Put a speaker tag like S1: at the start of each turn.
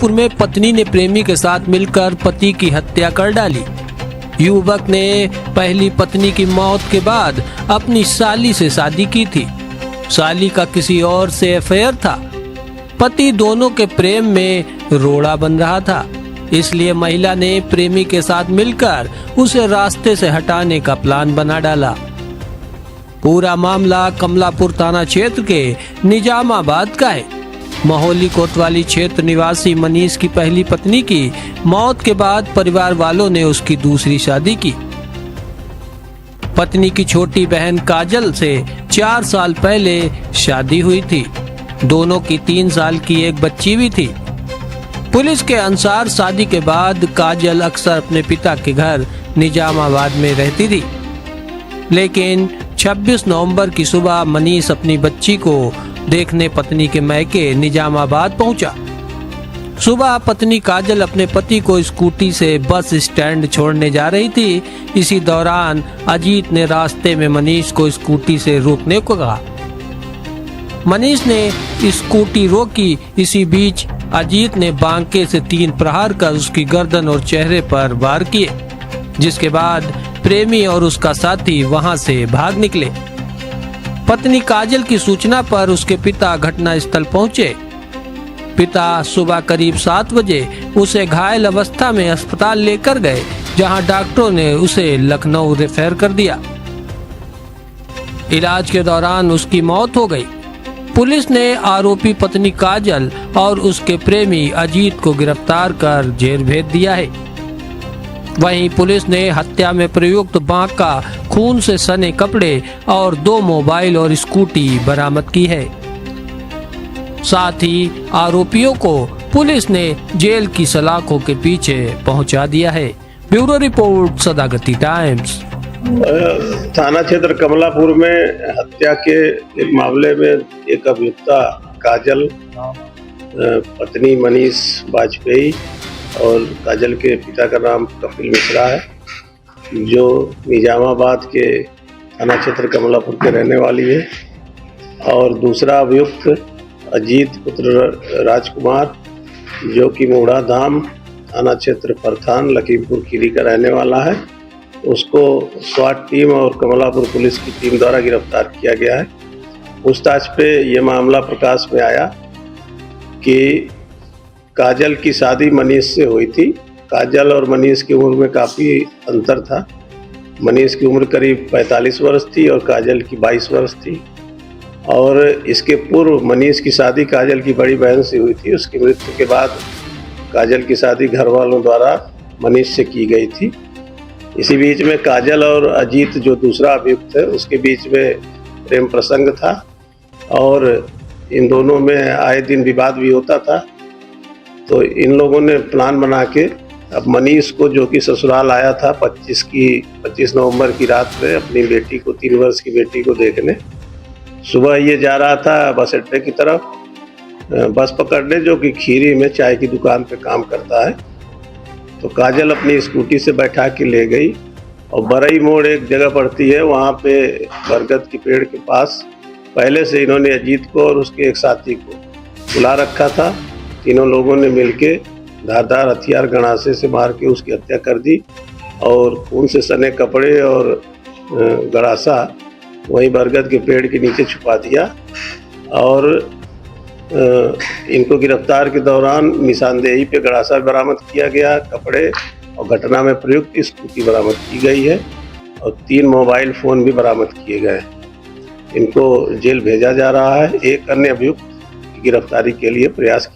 S1: कमलापुर में पत्नी ने प्रेमी के साथ मिलकर पति की हत्या कर डाली। युवक ने पहली पत्नी की मौत के बाद अपनी साली से शादी की थी। साली का किसी और से अफेयर था। पति दोनों के प्रेम में रोड़ा बन रहा था, इसलिए महिला ने प्रेमी के साथ मिलकर उसे रास्ते से हटाने का प्लान बना डाला। पूरा मामला कमलापुर थाना क्षेत्र के निजामाबाद का है। मोहली कोतवाली क्षेत्र निवासी मनीष की पहली पत्नी की मौत के बाद परिवार वालों ने उसकी दूसरी शादी की। पत्नी की छोटी बहन काजल से 4 साल पहले शादी हुई थी। दोनों की 3 साल की एक बच्ची भी थी। पुलिस के अनुसार शादी के बाद काजल अक्सर अपने पिता के घर निजामाबाद में रहती थी, लेकिन 26 नवंबर की सुबह मनीष अपनी बच्ची को देखने पत्नी के मैके निजामाबाद पहुंचा। सुबह पत्नी काजल अपने पति को स्कूटी से बस स्टैंड छोड़ने जा रही थी। इसी दौरान अजीत ने रास्ते में मनीष को स्कूटी से रोकने को कहा। मनीष ने स्कूटी रोकी। इसी बीच अजीत ने बांके से 3 प्रहार कर उसकी गर्दन और चेहरे पर वार किए, जिसके बाद प्रेमी और उसका साथी वहां से भाग निकले। पत्नी काजल की सूचना पर उसके पिता घटनास्थल पहुंचे। पिता सुबह करीब 7 बजे उसे घायल अवस्था में अस्पताल लेकर गए, जहां डॉक्टरों ने उसे लखनऊ रेफर कर दिया। इलाज के दौरान उसकी मौत हो गई। पुलिस ने आरोपी पत्नी काजल और उसके प्रेमी अजीत को गिरफ्तार कर जेल भेज दिया है। वहीं पुलिस ने हत्या में प्रयुक्त बांक का खून से सने कपड़े और 2 मोबाइल और स्कूटी बरामद की है। साथ ही आरोपियों को पुलिस ने जेल की सलाखों के पीछे पहुंचा दिया है। Bureau report, Sadagati Times.
S2: थाना क्षेत्र कमलापुर में हत्या के एक मामले में एक अभियुक्ता काजल, पत्नी मनीष वाजपेयी और काजल के पिता का नाम कपिल मिश्रा है, जो निजामाबाद के थाना क्षेत्र कमलापुर के रहने वाली है। और दूसरा अभियुक्त अजीत पुत्र राजकुमार, जो कि मोड़ा धाम थाना क्षेत्र फरथान लखीमपुर खीरी का रहने वाला है, उसको स्वाट टीम और कमलापुर पुलिस की टीम द्वारा गिरफ्तार किया गया है। पूछताछ पे ये मामला प्रकाश में आया कि काजल की शादी मनीष से हुई थी। काजल और मनीष की उम्र में काफ़ी अंतर था। मनीष की उम्र करीब 45 वर्ष थी और काजल की 22 वर्ष थी। और इसके पूर्व मनीष की शादी काजल की बड़ी बहन से हुई थी। उसकी मृत्यु के बाद काजल की शादी घर वालों द्वारा मनीष से की गई थी। इसी बीच में काजल और अजीत, जो दूसरा अभियुक्त है, उसके बीच में प्रेम प्रसंग था और इन दोनों में आए दिन विवाद भी होता था। तो इन लोगों ने प्लान बना के अब मनीष को, जो कि ससुराल आया था 25 नवंबर की रात में अपनी बेटी को, 3 वर्ष की बेटी को देखने, सुबह ये जा रहा था बस अड्डे की तरफ बस पकड़ने, जो कि खीरी में चाय की दुकान पे काम करता है। तो काजल अपनी स्कूटी से बैठा के ले गई और बरई मोड़ एक जगह पड़ती है, वहाँ पे बरगद के पेड़ के पास पहले से इन्होंने अजीत को और उसके एक साथी को बुला रखा था। तीनों लोगों ने मिलके धारदार हथियार गणासे से मार के उसकी हत्या कर दी और खून से सने कपड़े और गड़ासा वहीं बरगद के पेड़ के नीचे छुपा दिया। और इनको गिरफ्तार के दौरान निशानदेही पे गड़ासा बरामद किया गया, कपड़े और घटना में प्रयुक्त स्कूटी बरामद की गई है और 3 मोबाइल फ़ोन भी बरामद किए गए। इनको जेल भेजा जा रहा है। एक अन्य अभियुक्त की गिरफ्तारी के लिए प्रयास किया